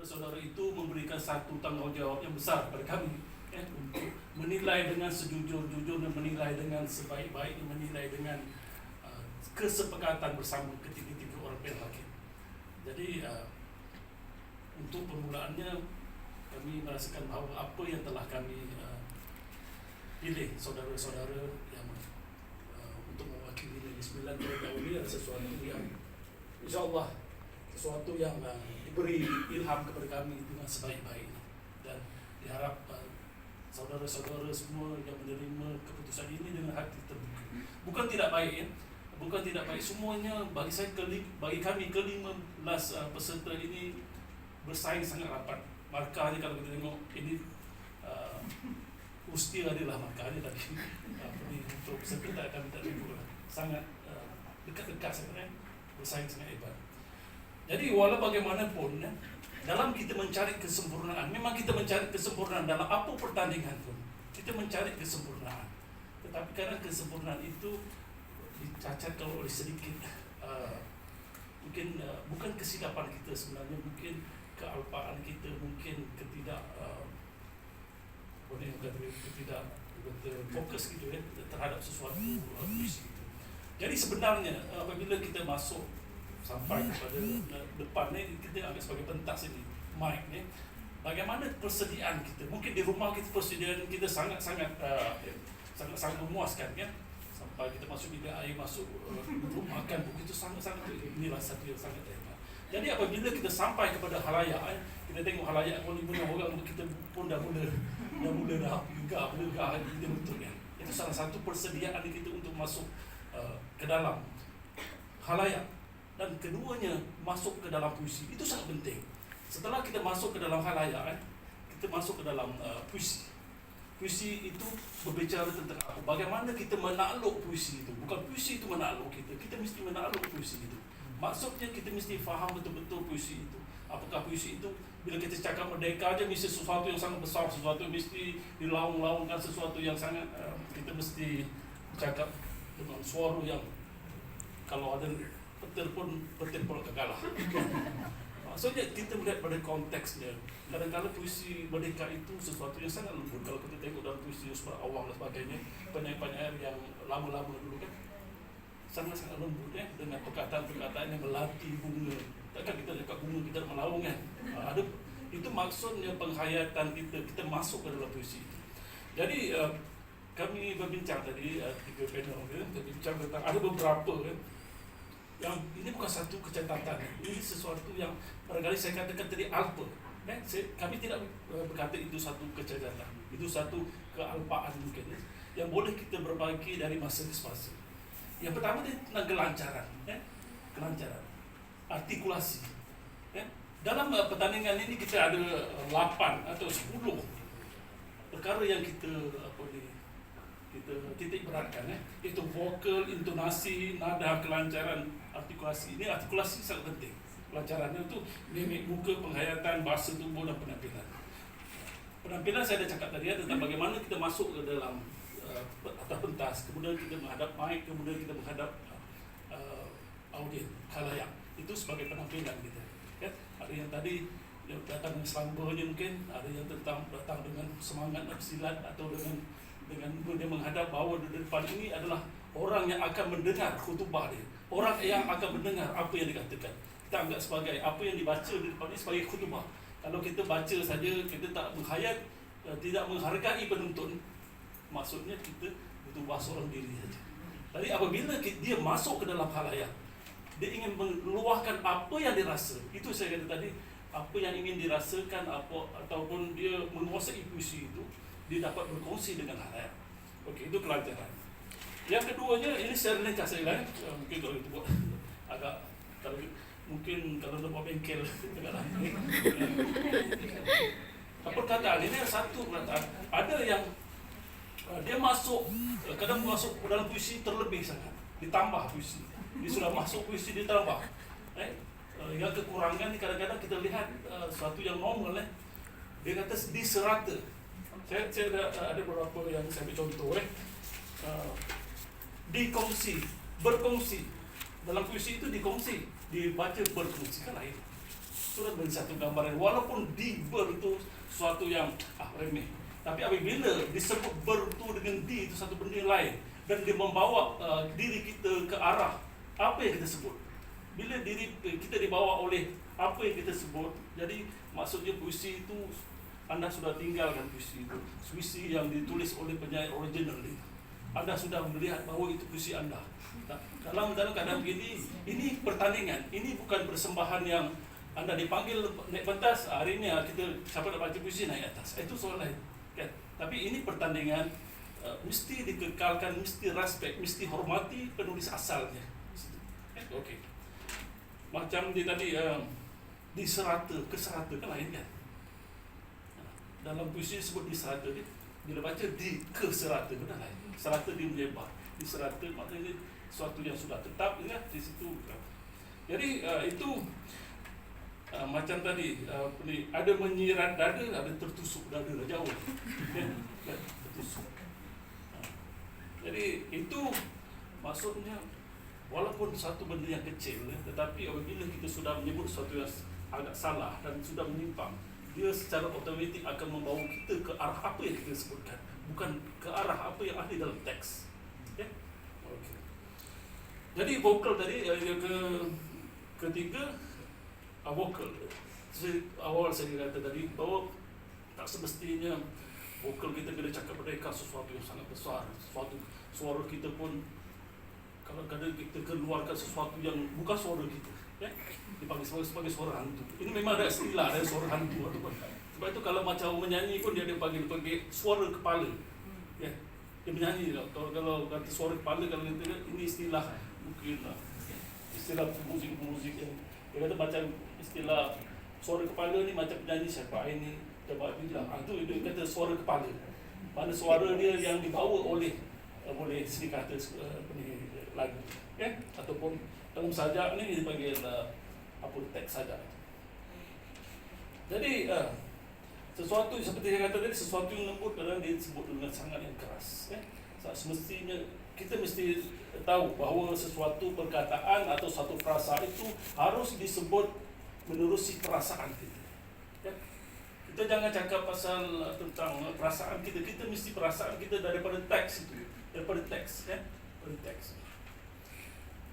saudara-saudara itu memberikan satu tanggungjawab yang besar kepada kami, untuk menilai dengan sejujur-jujurnya, menilai dengan sebaik-baiknya, menilai dengan kesepakatan bersama ketiga-tiga orang pihak hakim. Jadi untuk permulaannya kami merasakan bahawa apa yang telah kami pilih saudara-saudara yang untuk mewakili Negeri Sembilan tahun ini adalah sesuatu yang insyaAllah sesuatu yang diberi ilham kepada kami dengan sebaik-baiknya, dan diharap saudara-saudara semua yang menerima keputusan ini dengan hati terbuka. Bukan tidak baik, bukan tidak baik, semuanya bagi saya, bagi kami ke-15 peserta ini bersaing sangat rapat. Markahnya kalau kita tengok ini Usti adalah markahnya tadi. Untuk peserta kami tak tengok sangat dekat-dekat sebenarnya, bersaing sangat hebat. Jadi walau bagaimanapun, dalam kita mencari kesempurnaan, memang kita mencari kesempurnaan dalam apa pertandingan pun, kita mencari kesempurnaan. Tetapi kadang kesempurnaan itu dicacatkan oleh sedikit, mungkin bukan kesilapan kita sebenarnya, mungkin kealpaan kita, mungkin ketidak fokus gitu ya terhadap sesuatu puisi itu. Jadi sebenarnya apabila kita masuk sampai kepada depan ni, kita ambil sebagai pentas ini, mic ni, bagaimana persediaan kita? Mungkin di rumah kita persediaan kita sangat-sangat memuaskan kan? Sampai kita masuk bilik air, masuk rumah makan, begitu sangat-sangat, inilah satu yang sangat hebat. Jadi apabila kita sampai kepada halayak, kita tengok halayak pun 5 orang, kita pun dah mula gegah kita betul kan? Itu salah satu persediaan kita untuk masuk ke dalam halayak. Dan keduanya masuk ke dalam puisi, itu sangat penting. Setelah kita masuk ke dalam halayak, kita masuk ke dalam puisi. Puisi itu berbicara tentang apa? Bagaimana kita menakluk puisi itu. Bukan puisi itu menakluk kita, kita mesti menakluk puisi itu. Maksudnya kita mesti faham betul-betul puisi itu. Apakah puisi itu, bila kita cakap merdeka aja mesti sesuatu yang sangat besar, sesuatu yang mesti dilaung-laungkan, sesuatu yang sangat kita mesti cakap dengan suara yang kalau ada petir pun kalah. Maksudnya kita melihat pada konteksnya. Kadang-kadang puisi merdeka itu sesuatu yang sangat lembut. Kalau kita tengok dalam puisi Yusuf Awang dan sebagainya, penyair-penyair yang lama-lama dulu kan, sangat-sangat lembut ya, dengan perkataan-perkataan yang melatih bunga. Takkan kita cakap bunga kita melaung kan? Ada itu maksudnya penghayatan kita masuk ke dalam puisi. Jadi kami berbincang tadi 3 panel kan, berbincang tentang ada beberapa kan, yang ini bukan satu kecacatan, ini sesuatu yang barangkali saya katakan tadi alpa. Kami tidak berkata itu satu kecacatan, itu satu kealpaan mungkin yang boleh kita berbagi dari masa ke masa. Yang pertama dia tentang kelancaran, kelancaran, artikulasi. Dalam pertandingan ini kita ada 8 atau 10 perkara yang kita titik beratkan, itu vokal, intonasi, nada, kelancaran, artikulasi. Ini artikulasi sangat penting. Kelancarannya itu mimik muka, penghayatan, bahasa tubuh dan penampilan. Penampilan saya dah cakap tadi tentang bagaimana kita masuk ke dalam atas pentas, kemudian kita menghadap mic, kemudian kita menghadap audien, khalayak. Itu sebagai penampilan kita. Ya, ada yang tadi yang datang dengan selambanya mungkin, ada yang datang dengan semangat nak silat, atau dengan dia menghadap bahawa di depan ini adalah orang yang akan mendengar khutbah dia, orang yang akan mendengar apa yang dikatakan. Kita anggap sebagai apa yang dibaca di depan ini sebagai khutbah. Kalau kita baca saja, kita tak menghayat, tidak menghargai penuntun, maksudnya kita khutbah seorang diri saja. Jadi apabila dia masuk ke dalam khalayak, dia ingin meluahkan apa yang dirasa. Itu saya kata tadi, apa yang ingin dirasakan, ataupun dia menguasai puisi itu, dia dapat berkongsi dengan khalayak. Okey, itu kelancaran. Yang keduanya, ini secara ringkas saya bilang, mungkin kalau itu buat agak, kalau buat bengkel agak lama. Perkataan ini satu perkataan. Ada yang dia masuk, kadang masuk dalam puisi terlebih sangat, ditambah puisi. Dia sudah masuk puisi ditambah. Yang kekurangan ni kadang-kadang kita lihat sesuatu yang normal. Dia kata diserata. Saya ada beberapa yang saya ambil contoh. Dikongsi, berkongsi. Dalam puisi itu dikongsi, dibaca berkongsi kan lain. sudah beri satu gambaran, walaupun di ber itu sesuatu yang remeh, tapi apabila disebut ber itu dengan di itu satu benda yang lain, dan dia membawa diri kita ke arah apa yang kita sebut. Bila diri kita dibawa oleh apa yang kita sebut, jadi maksudnya puisi itu Anda sudah tinggalkan puisi itu, puisi yang ditulis oleh penyair original itu. Anda sudah melihat bahawa itu puisi Anda. Dalam keadaan begini, ini pertandingan, ini bukan persembahan yang Anda dipanggil naik pentas, hari ini kita siapa nak baca puisi naik atas. Itu soal lain. Kan? Tapi ini pertandingan, mesti dikekalkan, mesti respect, mesti hormati penulis asalnya. Okey. Macam dia tadi diserata, keserata kan lain kan. Dalam puisi sebut diserata, dia bila baca di keserata kan lain. Serata dia melebar, diserata maknanya sesuatu yang sudah tetap ya, di situ. Jadi itu macam tadi ada menyirat dada, ada tertusuk dada jauh. Tertusuk. Jadi itu maksudnya walaupun satu benda yang kecil, tetapi apabila kita sudah menyebut sesuatu yang agak salah dan sudah menyimpang, dia secara otomatik akan membawa kita ke arah apa yang kita sebutkan, bukan ke arah apa yang ada dalam teks. Okay? Okay. Jadi vokal tadi ketiga vokal. Awal saya kata tadi bahawa tak semestinya vokal kita bila cakap merdeka sesuatu yang sangat besar, sesuatu suara kita pun kalau kadang kita keluarkan sesuatu yang bukan suara kita, ya, dipanggil sebagai suara hantu. Ini memang ada istilah, ada suara hantu ataupun. Sebab itu kalau macam menyanyi pun dia panggil suara kepala, ya, dia menyanyi. Kalau kata suara kepala, kalau kita ini istilah mungkin istilah musik yang dia kata macam istilah suara kepala ni macam penyanyi siapa ini coba bilang itu dia kata suara kepala. Mana suara dia yang dibawa oleh boleh sedikit kata lagu, ya, ataupun dalam sajak ni dipanggil apa teks sajak. Jadi sesuatu seperti saya kata tadi, sesuatu yang lembut kadang dia disebut dengan sangat yang keras, ya. Semestinya kita mesti tahu bahawa sesuatu perkataan atau satu frasa itu harus disebut menerusi perasaan kita, ya. Kita jangan cakap pasal tentang perasaan kita, kita mesti perasaan kita daripada teks itu, daripada teks, ya, daripada teks.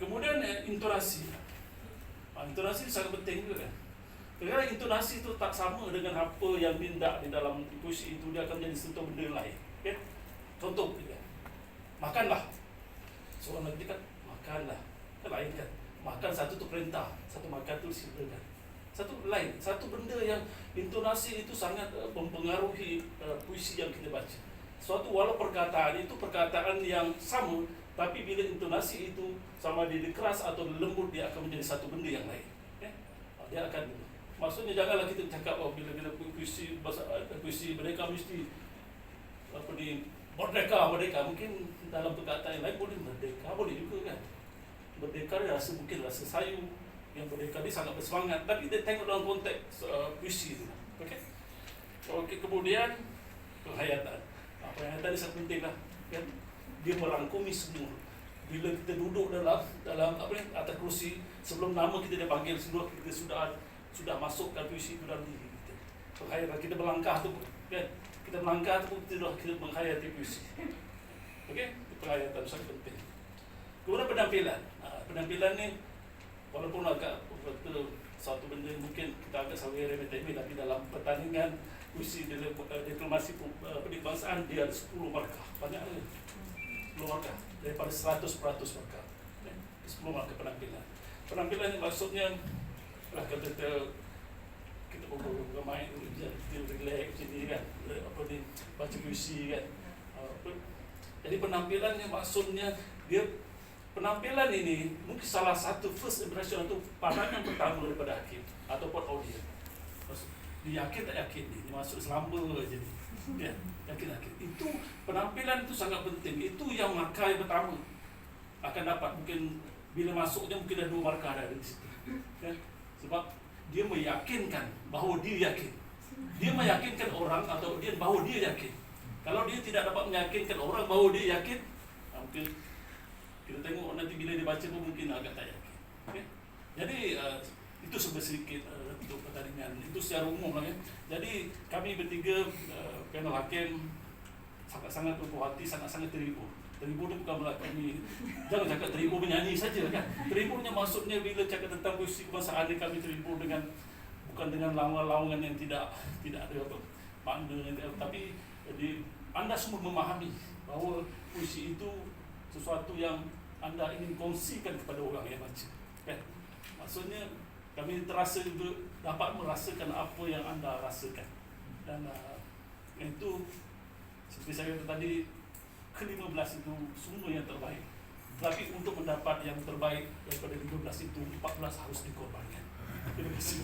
Kemudian intonasi. Intonasi sangat penting juga. Kerana intonasi itu tak sama dengan apa yang dindak di dalam puisi itu, dia akan jadi satu benda lain. Okay? Contoh, makanlah. Seorang nanti kan, makanlah. Kan lain kan. Makan satu tu perintah, satu makan tu silakan. Satu lain, satu benda yang intonasi itu sangat mempengaruhi puisi yang kita baca. Suatu walau perkataan itu perkataan yang sama, tapi bila intonasi itu sama dia keras atau lembut, dia akan menjadi satu benda yang lain. Ya? Dia akan, maksudnya janganlah kita cakap bila puisi merdeka mesti apa ni merdeka. Mungkin dalam perkataan yang lain boleh merdeka, boleh juga kan. Merdeka dia rasa mungkin rasa sayu, yang merdeka dia sangat bersemangat, tapi dia tengok dalam konteks puisi itu. Okey. Okey, kemudian penghayatan. Penghayatan dia sangat penting lah, kan? Dia merangkumi semua. Bila kita duduk dalam apa ni atas kerusi, sebelum nama kita dipanggil, sebelum kita sudah masukkan puisi itu dalam diri kita. Penghayatan kita melangkah tu, kan? Kita melangkah tu kita menghayati puisi. Okey, penghayatan sangat penting. Kemudian penampilan. Penampilan ni walaupun agak betul satu benda mungkin kita agak sampai remeh-temeh, tapi dalam pertandingan puisi deklamasi perbangsaan dia ada 10 markah. Banyak ni. 10 markah daripada 100% markah. 10 markah penampilan. Penampilan ni maksudnya lah kata kita bermain kita relax macam ni kan, apa ni baca puisi kan. Jadi penampilan ni maksudnya dia penampilan ini mungkin salah satu first impression itu pandangan pertama daripada hakim ataupun audiens. Dia yakin tak yakin ni masuk selamba je ni. Ya, yakin. Itu penampilan itu sangat penting. Itu yang markah yang pertama akan dapat. Mungkin bila masuknya mungkin ada 2 markah ada di situ. Ya, sebab dia meyakinkan bahawa dia yakin. Dia meyakinkan orang atau dia bahawa dia yakin. Kalau dia tidak dapat meyakinkan orang bahawa dia yakin, mungkin kita tengok nanti bila dia baca pun mungkin agak tak yakin. Okay? Jadi Itu sedikit untuk pertandingan itu secara umum lah ya. Jadi kami bertiga panel hakim sangat-sangat berpuas hati, sangat-sangat terhibur. Terhibur itu bukan berarti kami jangan cakap terhibur menyanyi saja kan. Terhiburnya maksudnya bila cakap tentang puisi kebangsaan ini kami terhibur dengan bukan dengan lawangan yang tidak ada apa makna, tapi jadi anda semua memahami bahawa puisi itu sesuatu yang anda ingin kongsikan kepada orang yang baca kan. Maksudnya kami terasa itu dapat merasakan apa yang anda rasakan, dan itu seperti saya kata tadi, ke-15 itu semua yang terbaik. Tapi untuk mendapat yang terbaik daripada 15 itu 14 harus dikorbankan. Terima kasih.